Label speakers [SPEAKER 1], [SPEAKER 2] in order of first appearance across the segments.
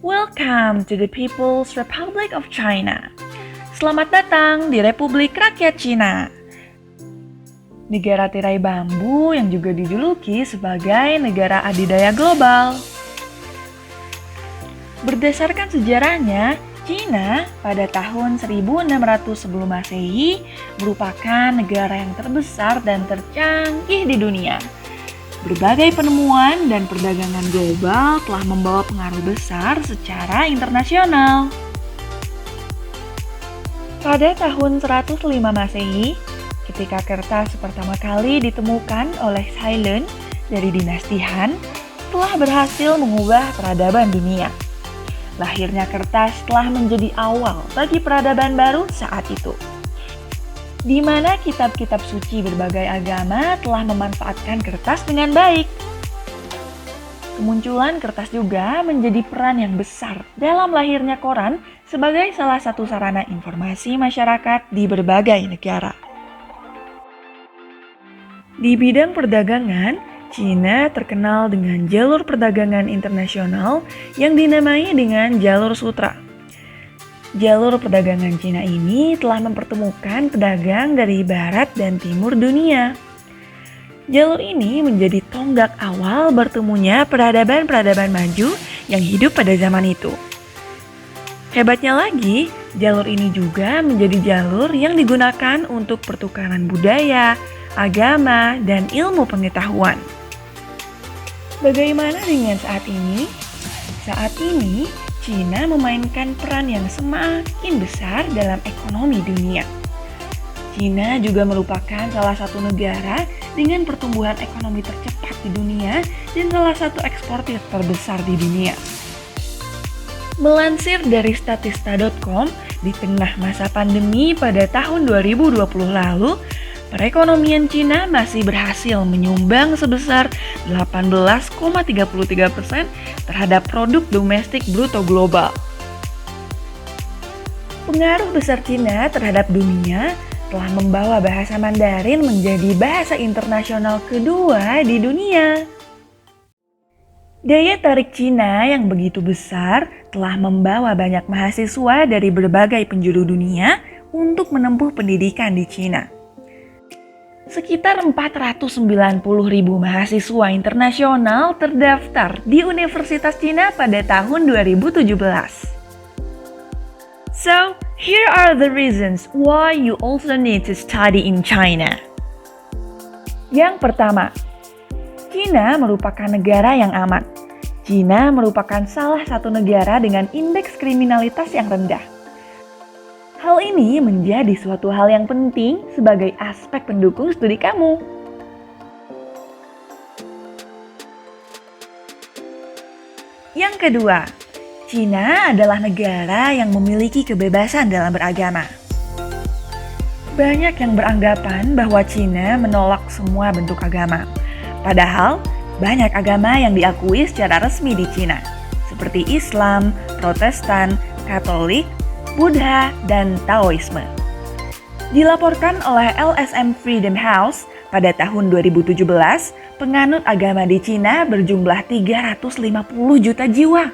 [SPEAKER 1] Welcome to the People's Republic of China. Selamat datang di Republik Rakyat Cina. Negara tirai bambu yang juga dijuluki sebagai negara adidaya global. Berdasarkan sejarahnya, Cina pada tahun 1600 sebelum Masehi merupakan negara yang terbesar dan tercanggih di dunia. Berbagai penemuan dan perdagangan global telah membawa pengaruh besar secara internasional. Pada tahun 105 Masehi, ketika kertas pertama kali ditemukan oleh Ceylon dari dinasti Han, telah berhasil mengubah peradaban dunia. Lahirnya kertas telah menjadi awal bagi peradaban baru saat itu, di mana kitab-kitab suci berbagai agama telah memanfaatkan kertas dengan baik. Kemunculan kertas juga menjadi peran yang besar dalam lahirnya koran sebagai salah satu sarana informasi masyarakat di berbagai negara. Di bidang perdagangan, Cina terkenal dengan jalur perdagangan internasional yang dinamai dengan Jalur Sutra. Jalur perdagangan Cina ini telah mempertemukan pedagang dari barat dan timur dunia. Jalur ini menjadi tonggak awal bertemunya peradaban-peradaban maju yang hidup pada zaman itu. Hebatnya lagi, jalur ini juga menjadi jalur yang digunakan untuk pertukaran budaya, agama, dan ilmu pengetahuan. Bagaimana dengan saat ini? Saat ini, Cina memainkan peran yang semakin besar dalam ekonomi dunia. Cina juga merupakan salah satu negara dengan pertumbuhan ekonomi tercepat di dunia dan salah satu eksportir terbesar di dunia. Melansir dari statista.com, di tengah masa pandemi pada tahun 2020 lalu, perekonomian Cina masih berhasil menyumbang sebesar 18,33% terhadap produk domestik bruto global. Pengaruh besar Cina terhadap dunia telah membawa bahasa Mandarin menjadi bahasa internasional kedua di dunia. Daya tarik Cina yang begitu besar telah membawa banyak mahasiswa dari berbagai penjuru dunia untuk menempuh pendidikan di Cina. Sekitar 490.000 mahasiswa internasional terdaftar di Universitas Cina pada tahun 2017. So, here are the reasons why you also need to study in China. Yang pertama, Cina merupakan negara yang aman. Cina merupakan salah satu negara dengan indeks kriminalitas yang rendah. Hal ini menjadi suatu hal yang penting sebagai aspek pendukung studi kamu. Yang kedua, Cina adalah negara yang memiliki kebebasan dalam beragama. Banyak yang beranggapan bahwa Cina menolak semua bentuk agama. Padahal, banyak agama yang diakui secara resmi di Cina, seperti Islam, Protestan, Katolik, Buddha, dan Taoisme. Dilaporkan oleh LSM Freedom House, pada tahun 2017, penganut agama di Cina berjumlah 350 juta jiwa.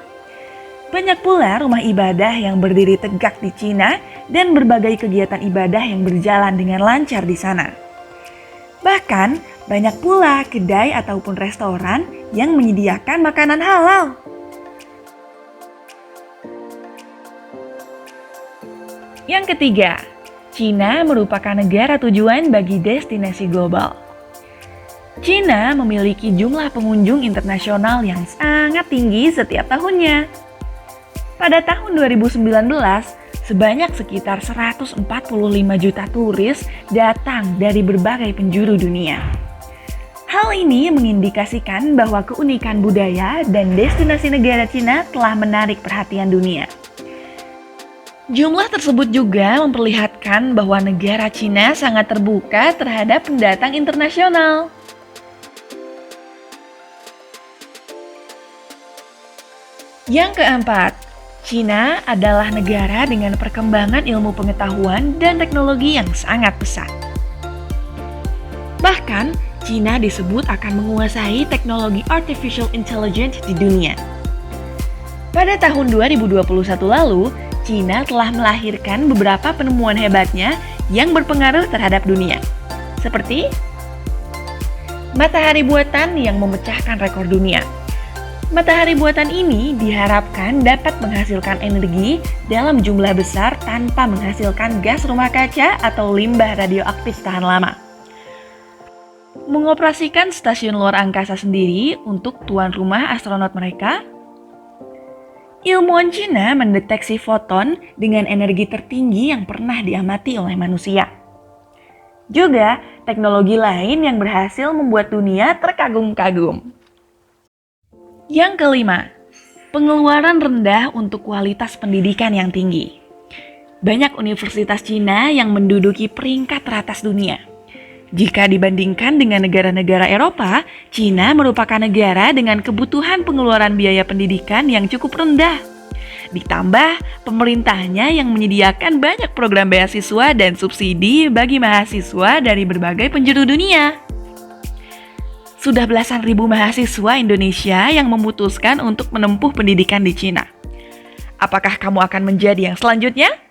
[SPEAKER 1] Banyak pula rumah ibadah yang berdiri tegak di Cina dan berbagai kegiatan ibadah yang berjalan dengan lancar di sana. Bahkan, banyak pula kedai ataupun restoran yang menyediakan makanan halal. Yang ketiga, Cina merupakan negara tujuan bagi destinasi global. Cina memiliki jumlah pengunjung internasional yang sangat tinggi setiap tahunnya. Pada tahun 2019, sebanyak sekitar 145 juta turis datang dari berbagai penjuru dunia. Hal ini mengindikasikan bahwa keunikan budaya dan destinasi negara Cina telah menarik perhatian dunia. Jumlah tersebut juga memperlihatkan bahwa negara Cina sangat terbuka terhadap pendatang internasional. Yang keempat, Cina adalah negara dengan perkembangan ilmu pengetahuan dan teknologi yang sangat pesat. Bahkan, Cina disebut akan menguasai teknologi artificial intelligence di dunia. Pada tahun 2021 lalu, Cina telah melahirkan beberapa penemuan hebatnya yang berpengaruh terhadap dunia. Seperti matahari buatan yang memecahkan rekor dunia. Matahari buatan ini diharapkan dapat menghasilkan energi dalam jumlah besar tanpa menghasilkan gas rumah kaca atau limbah radioaktif tahan lama. Mengoperasikan stasiun luar angkasa sendiri untuk tuan rumah astronot mereka. Ilmuwan Cina mendeteksi foton dengan energi tertinggi yang pernah diamati oleh manusia. Juga teknologi lain yang berhasil membuat dunia terkagum-kagum. Yang kelima, pengeluaran rendah untuk kualitas pendidikan yang tinggi. Banyak universitas Cina yang menduduki peringkat teratas dunia. Jika dibandingkan dengan negara-negara Eropa, Cina merupakan negara dengan kebutuhan pengeluaran biaya pendidikan yang cukup rendah. Ditambah, pemerintahnya yang menyediakan banyak program beasiswa dan subsidi bagi mahasiswa dari berbagai penjuru dunia. Sudah belasan ribu mahasiswa Indonesia yang memutuskan untuk menempuh pendidikan di Cina. Apakah kamu akan menjadi yang selanjutnya?